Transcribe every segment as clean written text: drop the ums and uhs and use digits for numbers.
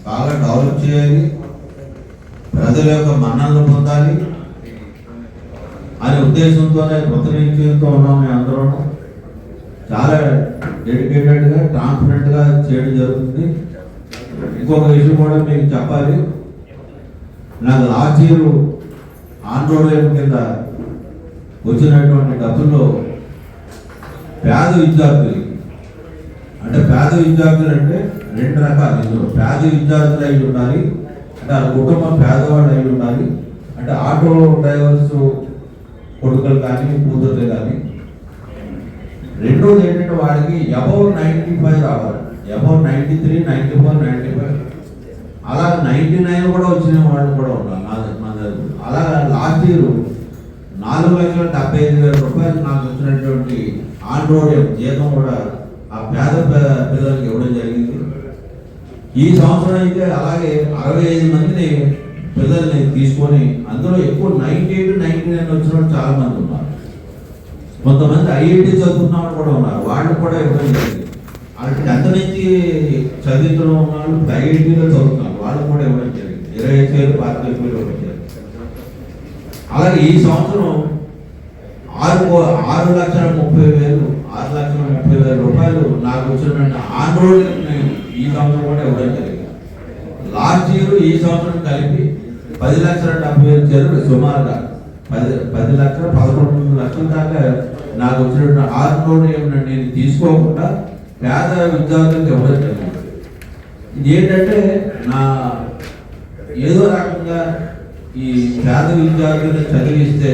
బాగా డెవలప్ చేయాలి, ప్రజల యొక్క మన్ననలు పొందాలి అనే ఉద్దేశంతోనే కృతనిశ్చయంతో ఉన్నాం. మేము అందరూ చాలా డెడికేటెడ్గా కాన్ఫిడెంట్గా చేయడం జరుగుతుంది. ఇంకొక విషయం కూడా మీకు చెప్పాలి, నాకు లాస్ట్ ఇయర్ ఆంధ్రోదయం కింద వచ్చినటువంటి డబ్బుల్లో పేద విద్యార్థులు అంటే రెండు రకాలు. ఇందులో పేద విద్యార్థులు అయి ఉండాలి, అంటే ఆ కుటుంబం పేదవాళ్ళు అయి ఉండాలి, అంటే ఆటో డ్రైవర్స్ కొడుకులు కానీ కూతుర్లు కానీ. రెండోది ఏంటంటే వాడికి అబౌవ్ 95 రావాలి, అబౌవ్ 93, 94, 95 అలా 99 కూడా వచ్చిన వాళ్ళు కూడా ఉన్నారు మన దగ్గర. అలా లాస్ట్ ఇయర్ 4,75,000 రూపాయలు నాకు వచ్చినటువంటి ఆండ్రోయిడ్ జీతం కూడా ఆ పేద పిల్లలకి ఇవ్వడం జరిగింది. ఈ సంవత్సరం అయితే అలాగే 65 మందిని పిల్లల్ని తీసుకొని, అందులో ఎక్కువ 98, 99 వచ్చిన వాళ్ళు చాలా మంది ఉన్నారు. కొంతమంది ఐఐటి చదువుకున్న వాళ్ళు కూడా ఉన్నారు, వాళ్ళు కూడా ఇవ్వడం జరిగింది. వాళ్ళకి 10th నుంచి చదివించడం ఉన్న వాళ్ళు ఐఐటీలో చదువుతున్నారు, వాళ్ళు కూడా ఇవ్వడం జరిగింది. 25,000, 25,000 ఇవ్వడం జరిగింది. అలాగే ఈ సంవత్సరం 6,30,000 రూపాయలు నాకు వచ్చినటువంటి ఆండ్రోయిడ్ ఈ సంవత్సరం కూడా ఇవ్వడం జరిగింది. లాస్ట్ ఇయర్ ఈ సంవత్సరం కలిపి 10,70,000 చేరు, సుమారుగా 10,11,00,000 దాకా నాకు వచ్చినటువంటి ఆండ్రోయిడ్ నేను తీసుకోకుండా పేద విద్యార్థులకు ఇవ్వడం జరిగింది. ఇది ఏంటంటే నా ఏదో రకంగా ఈ పేద విద్యార్థులను చదివిస్తే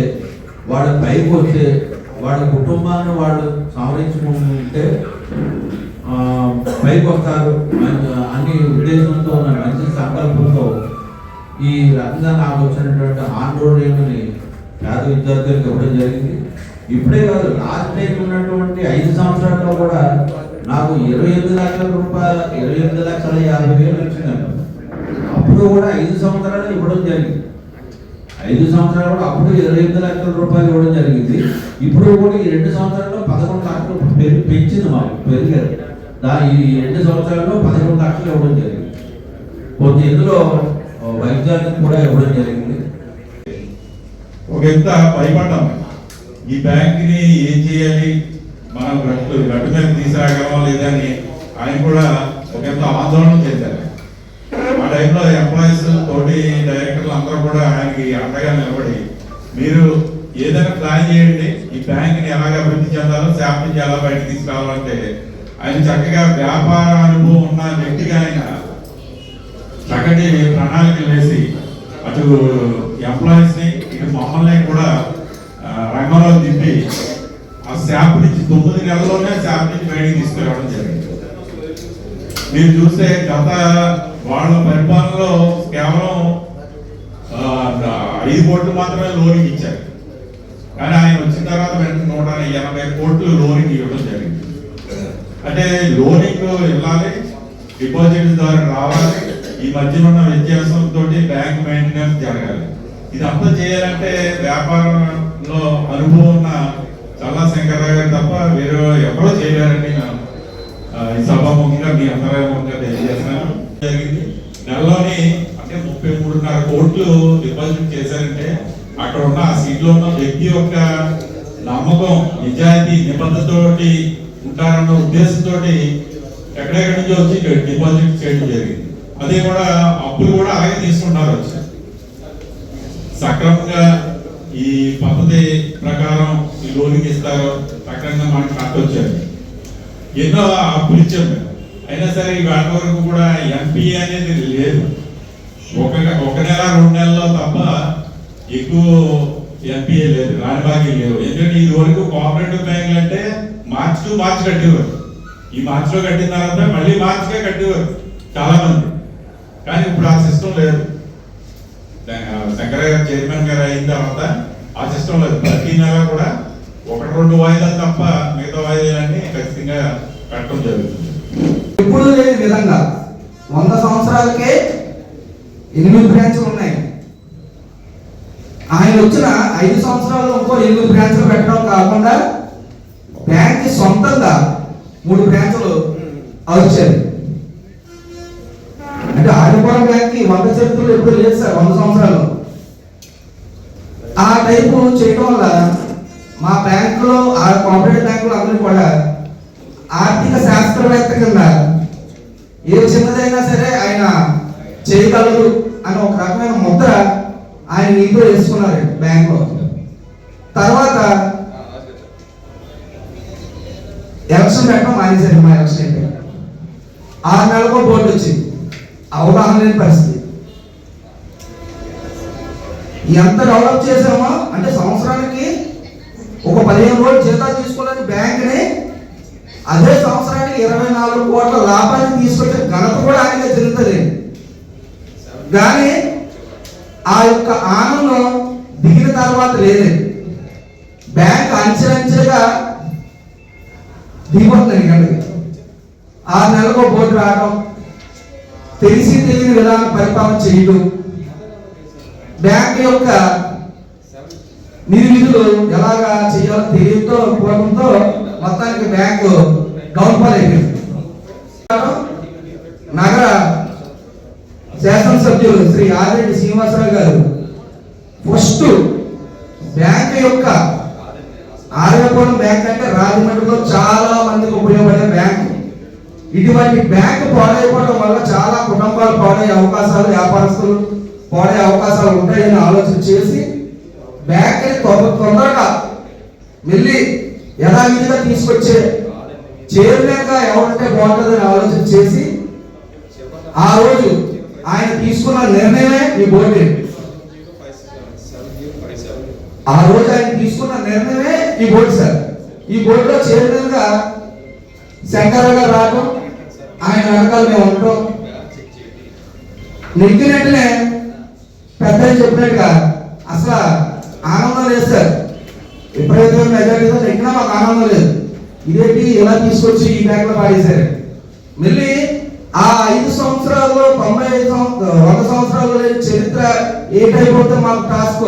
వాడు పైకి వస్తే వాడి కుటుంబాన్ని వాళ్ళు సంరక్షించుకుంటే పైకి వస్తారు అన్ని ఉద్దేశంతో మంచి సంకల్పంతో ఈ రకంగా నాకు వచ్చినటువంటి ఆందోళనని పేద విద్యార్థులకు ఇవ్వడం జరిగింది. ఇప్పుడే కాదు, లాస్ట్ టైం ఉన్నటువంటి 5 సంవత్సరాల్లో కూడా నాకు 28 లక్షల రూపాయలు, 28,50,000 వచ్చిందంట. అప్పుడు కూడా 5 సంవత్సరాలు ఇవ్వడం జరిగింది. 5 సంవత్సరాలు కూడా అప్పుడు 28 లక్షల రూపాయలు ఇవ్వడం జరిగింది. ఇప్పుడు కూడా ఈ 2 సంవత్సరాల్లో 11 లక్షలు పెంచింది, మాకు పెరిగారు. ఈ 2 సంవత్సరాల్లో 11 లక్షలు ఇవ్వడం జరిగింది. కొంత ఇందులో వైద్యానికి కూడా ఇవ్వడం జరిగింది. ఒక ఎంత భయపడ్డాం, ఈ బ్యాంక్ని ఏం చేయాలి, మనం గట్టు మీద తీసుకురాగలమా లేదని ఆయన కూడా ఒక ఎంత ఆందోళన చేశారు. ఆ టైంలో ఎంప్లాయీస్ తోటి డైరెక్టర్లు అందరూ కూడా ఆయనకి అండగా నిలబడి, మీరు ఏదైనా ప్లాన్ చేయండి, ఈ బ్యాంక్ని ఎలాగ అభివృద్ధి చెందాలో, శాప్ నుంచి ఎలా బయటకు తీసుకురావాలంటే ఆయన చక్కగా వ్యాపార అనుభవం ఉన్న వ్యక్తిగా ఆయన చక్కటి ప్రణాళికలు వేసి అటు ఎంప్లాయీస్ని ఇటు మమ్మల్ని కూడా రంగంలో దింపి ఆ శాప్ నుంచి 9 నెలల్లోనే శాప్ నుంచి బయటికి తీసుకురావడం జరిగింది. మీరు చూస్తే గత వాళ్ళ పరిపాలనలో కేవలం 5 కోట్లు మాత్రమే లోనికి ఇచ్చారు, కానీ ఆయన వచ్చిన తర్వాత వెంటనే 180 కోట్లు లోనికి ఇవ్వడం జరిగింది. అంటే లోనింగ్ వెళ్ళాలి, డిపాజిట్ ద్వారా రావాలి, ఈ మధ్యన ఉన్న వ్యత్యాసంతో బ్యాంక్ మెయింటెనెన్స్ జరగాలి. ఇదంతా చేయాలంటే వ్యాపారంలో అనుభవం ఉన్న చల్లా శంకర్రావు గారు తప్ప వేరే ఎవరో చేయలేరండి. ఈ సభాముఖంగా మీ అంతరాముఖంగా తెలియజేస్తున్నాను. జరిగింది నెలలోని అంటే 33.5 కోట్లు డిపాజిట్ చేశారంటే అక్కడ ఉన్న ఆ సీట్లో ఉన్న వ్యక్తి యొక్క నమ్మకం, నిజాయితీ, నిబద్ధతతోటి ఉంటారన్న ఉద్దేశంతో ఎక్కడెక్కడి నుంచో వచ్చి డిపాజిట్ చేయడం జరిగింది. అదే కూడా అప్పులు కూడా అలాగే తీసుకుంటారు, వచ్చి సక్రమంగా ఈ పద్ధతి ప్రకారం ఈ లోన్కి ఇస్తారు, సక్రమంగా మనకి కట్టొచ్చారు. ఎన్నో అప్పులు ఇచ్చాం మేము, అయినా సరే వాటి వరకు కూడా ఎంపీఏ అనేది లేదు. ఒక నెల 2 నెలల్లో తప్ప ఎక్కువ ఎంపీఏ లేదు, రానిబాకీ లేవు. ఎందుకంటే ఇది వరకు కోఆపరేటివ్ బ్యాంకులు అంటే మార్చి టు మార్చి కట్టేవారు, ఈ మార్చిలో కట్టిన తర్వాత మళ్ళీ మార్చిగా కట్టేవారు చాలా మంది. కానీ ఇప్పుడు ఆ సిస్టమ్ లేదు. శంకరయ్య గారు చైర్మన్ గారు అయిన తర్వాత ఆ సిస్టమ్ లేదు. ప్రతి నెల కూడా 1-2 వాయిదాలు తప్ప మిగతా వాయిదాలన్నీ ఖచ్చితంగా కట్టడం జరుగుతుంది. ఇప్పుడు లేని విధంగా 100 సంవత్సరాలకే 8 బ్రాంచ్లు ఉన్నాయి. ఆయన వచ్చిన 5 సంవత్సరాల్లో ఇంకో 8 బ్రాంచ్లు పెట్టడం కాకుండా బ్యాంక్ సొంతంగా 3 బ్రాంచ్లు వచ్చారు. అంటే ఆయన బ్యాంక్ 100 చరిత్రలో ఎప్పుడు లేదు సార్, 100 సంవత్సరాలు. ఆ టైపు చేయడం వల్ల మా బ్యాంకులో, ఆ కోఆపరేటివ్ బ్యాంకులో అందరూ కూడా ఆర్థిక శాస్త్రవేత్త కింద ఏ చిన్నదైనా సరే ఆయన చేయగలరు అని ఒక రకమైన ముద్ర ఆయన నీతో వేసుకున్నారు బ్యాంకులో. తర్వాత ఎలక్షన్ పెట్టడం మానేశారు. మా ఎలక్షన్ అయితే 6 నెలలకు బోర్డు వచ్చింది, అవగాహన లేని పరిస్థితి. ఎంత డెవలప్ చేసామో అంటే సంవత్సరానికి ఒక 15 రోజులు జీతాలు తీసుకోవాలని బ్యాంక్ని అదే సంవత్సరానికి 24 కోట్ల లాభాన్ని తీసుకొచ్చే ఘనత కూడా ఆయనగా చెందుతుంది. కానీ ఆ యొక్క ఆనందం దిగిన తర్వాత లేదు. బ్యాంక్ అంచెలంచెలుగా దిగిపోతుంది. గంటకి 6 నెలలకు బోర్డు రావడం, తెలిసి తెలియని విధానం పరిపాలన చేయడం, బ్యాంక్ యొక్క నిధులు ఎలాగా చేయాలో తెలియతో కోపంతో మొత్తానికి బ్యాంకు డౌన్ఫాల్ అయిపోయింది. నగర శాసనసభ్యులు శ్రీ ఆదిరెడ్డి శ్రీనివాసరావు గారు ఫస్ట్ బ్యాంక్ యొక్క ఆర్యపురం బ్యాంక్ అంటే రాజమండ్రిలో చాలా మందికి ఉపయోగపడే బ్యాంక్. ఇటువంటి బ్యాంక్ పాడైపోవడం వల్ల చాలా కుటుంబాలు పాడయ్యే అవకాశాలు, వ్యాపారస్తులు పాడే అవకాశాలు ఉంటాయని ఆలోచన చేసి బ్యాంక్ని తొందరగా మళ్ళీ యథావిధిగా తీసుకొచ్చే చైర్మన్ గా ఎవరంటే బాగుంటుందని ఆలోచన చేసి ఆ రోజు ఆయన తీసుకున్న నిర్ణయమే ఈ బోర్డు. ఆ రోజు ఆయన తీసుకున్న నిర్ణయమే ఈ బోర్డు సార్. ఈ బోర్డులో చైర్మన్ గా శంకర్ గారు రావడం, ఆయన వెనకాల మేము ఉంటాం. నెగ్గినట్టునే పెద్ద చెప్పినట్టుగా అసలు ఆనందం లేదు సార్. ఎప్పుడైతే మెజారిటీతో నెగ్గినా మాకు ఆనందం లేదు. ఇదేంటి ఇలా తీసుకొచ్చి ఈ బ్యాంక్ లో పాడేశారు. మళ్ళీ ఆ 5 సంవత్సరాల్లో 100 సంవత్సరాల్లో చరిత్ర ఏ టైప్ అవుతే మాకు టాస్క్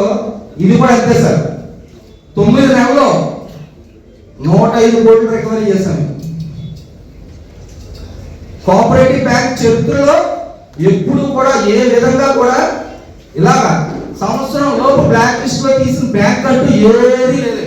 ఇది కూడా అంతే సార్. 9 నెలల్లో 105 కోట్లు రికవరీ చేశాను. కోఆపరేటివ్ బ్యాంక్ చరిత్రలో ఎప్పుడు కూడా ఏ విధంగా కూడా ఇలాగా సంవత్సరం లోపు బ్లాక్ లిస్ట్ లో తీసిన బ్యాంక్ అంటూ ఏదీ లేదు.